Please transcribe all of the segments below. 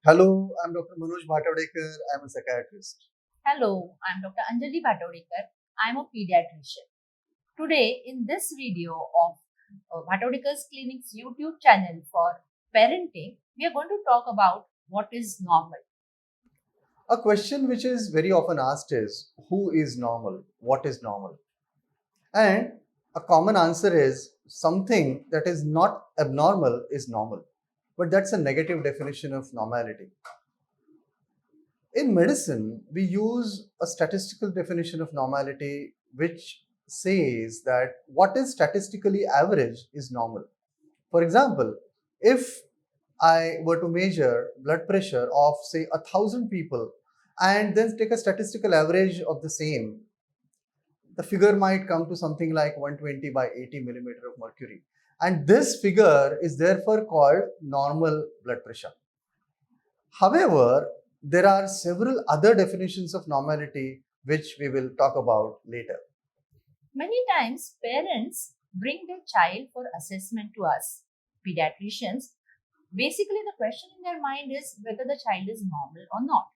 Hello, I'm Dr. Manoj Bhatavdekar. I'm a psychiatrist. Hello, I'm Dr. Anjali Bhatodekar. I'm a pediatrician. Today, in this video of Bhatodekkar's Clinic's YouTube channel for parenting, we are going to talk about what is normal. A question which is very often asked is who is normal? What is normal? And a common answer is something that is not abnormal is normal. But that's a negative definition of normality. In medicine, we use a statistical definition of normality which says that what is statistically average is normal. For example, if I were to measure blood pressure of say 1,000 people and then take a statistical average of the same, the figure might come to something like 120 by 80 millimeter of mercury. And this figure is therefore called normal blood pressure. However, there are several other definitions of normality which we will talk about later. Many times, parents bring their child for assessment to us, pediatricians. Basically, the question in their mind is whether the child is normal or not.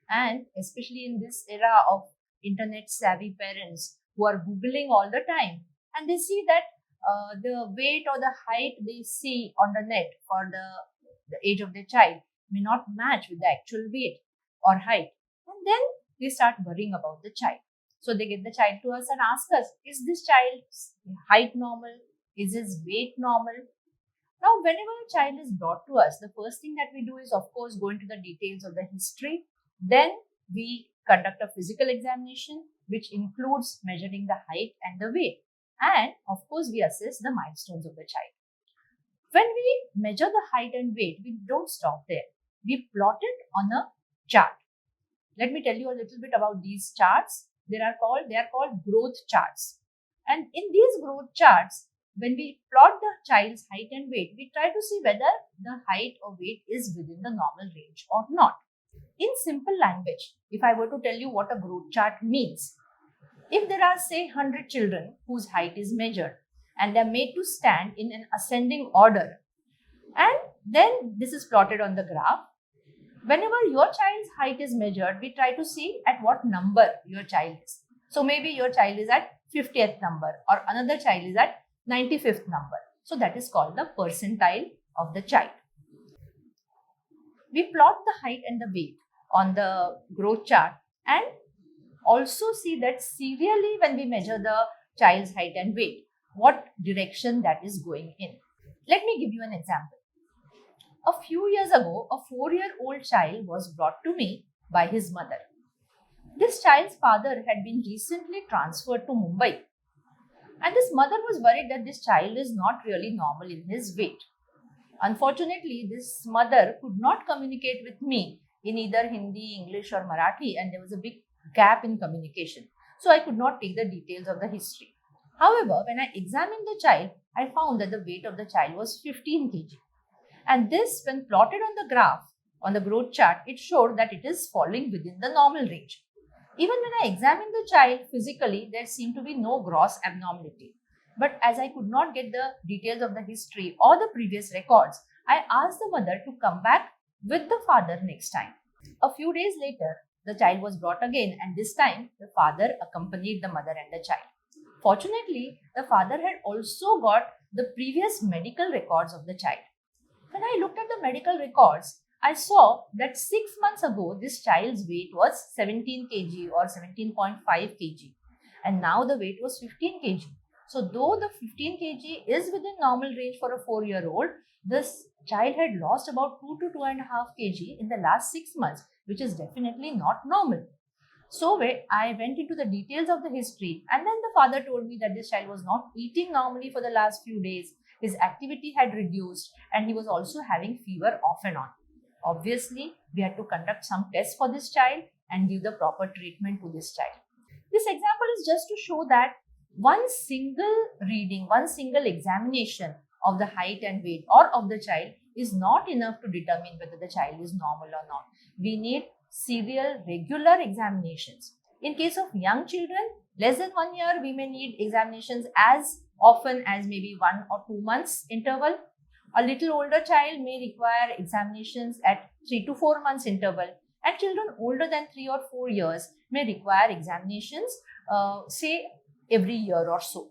And especially in this era of internet savvy parents who are Googling all the time, and they see that the weight or the height they see on the net for the age of their child may not match with the actual weight or height. And then they start worrying about the child. So they get the child to us and ask us, is this child's height normal? Is his weight normal? Now, whenever a child is brought to us, the first thing that we do is, of course, go into the details of the history. Then we conduct a physical examination, which includes measuring the height and the weight. And, of course, we assess the milestones of the child. When we measure the height and weight, we don't stop there. We plot it on a chart. Let me tell you a little bit about these charts. They are called growth charts. And in these growth charts, when we plot the child's height and weight, we try to see whether the height or weight is within the normal range or not. In simple language, if I were to tell you what a growth chart means, if there are say 100 children whose height is measured and they are made to stand in an ascending order, and then this is plotted on the graph, whenever your child's height is measured, we try to see at what number your child is. So maybe your child is at 50th number or another child is at 95th number. So that is called the percentile of the child. We plot the height and the weight on the growth chart and also see that serially when we measure the child's height and weight, what direction that is going in. Let me give you an example. A few years ago, a 4-year-old child was brought to me by his mother. This child's father had been recently transferred to Mumbai, and this mother was worried that this child is not really normal in his weight. Unfortunately, this mother could not communicate with me in either Hindi, English, or Marathi, and there was a big gap in communication. So I could not take the details of the history. However, when I examined the child, I found that the weight of the child was 15 kg. And this, when plotted on the graph, on the growth chart, it showed that it is falling within the normal range. Even when I examined the child physically, there seemed to be no gross abnormality. But as I could not get the details of the history or the previous records, I asked the mother to come back with the father next time. A few days later, the child was brought again, and this time the father accompanied the mother and the child. Fortunately, the father had also got the previous medical records of the child. When I looked at the medical records, I saw that 6 months ago this child's weight was 17 kg or 17.5 kg, and now the weight was 15 kg. So, though the 15 kg is within normal range for a 4-year-old, this child had lost about 2 to 2.5 kg in the last 6 months, which is definitely not normal. So I went into the details of the history, and then the father told me that this child was not eating normally for the last few days. His activity had reduced, and he was also having fever off and on. Obviously, we had to conduct some tests for this child and give the proper treatment to this child. This example is just to show that one single reading, one single examination of the height and weight or of the child is not enough to determine whether the child is normal or not. We need serial, regular examinations. In case of young children, less than 1 year, we may need examinations as often as maybe 1 or 2 months interval. A little older child may require examinations at 3 to 4 months interval, and children older than 3 or 4 years may require examinations, say, every year or so.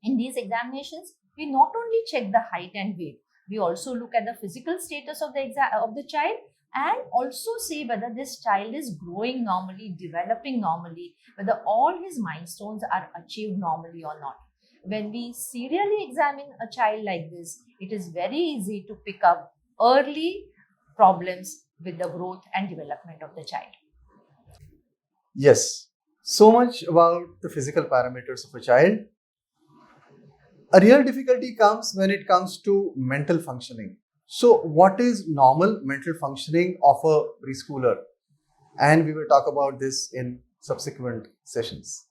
In these examinations, we not only check the height and weight, we also look at the physical status of the child, and also see whether this child is growing normally, developing normally, whether all his milestones are achieved normally or not. When we serially examine a child like this, it is very easy to pick up early problems with the growth and development of the child. Yes, so much about the physical parameters of a child. A real difficulty comes when it comes to mental functioning. So, what is normal mental functioning of a preschooler? And we will talk about this in subsequent sessions.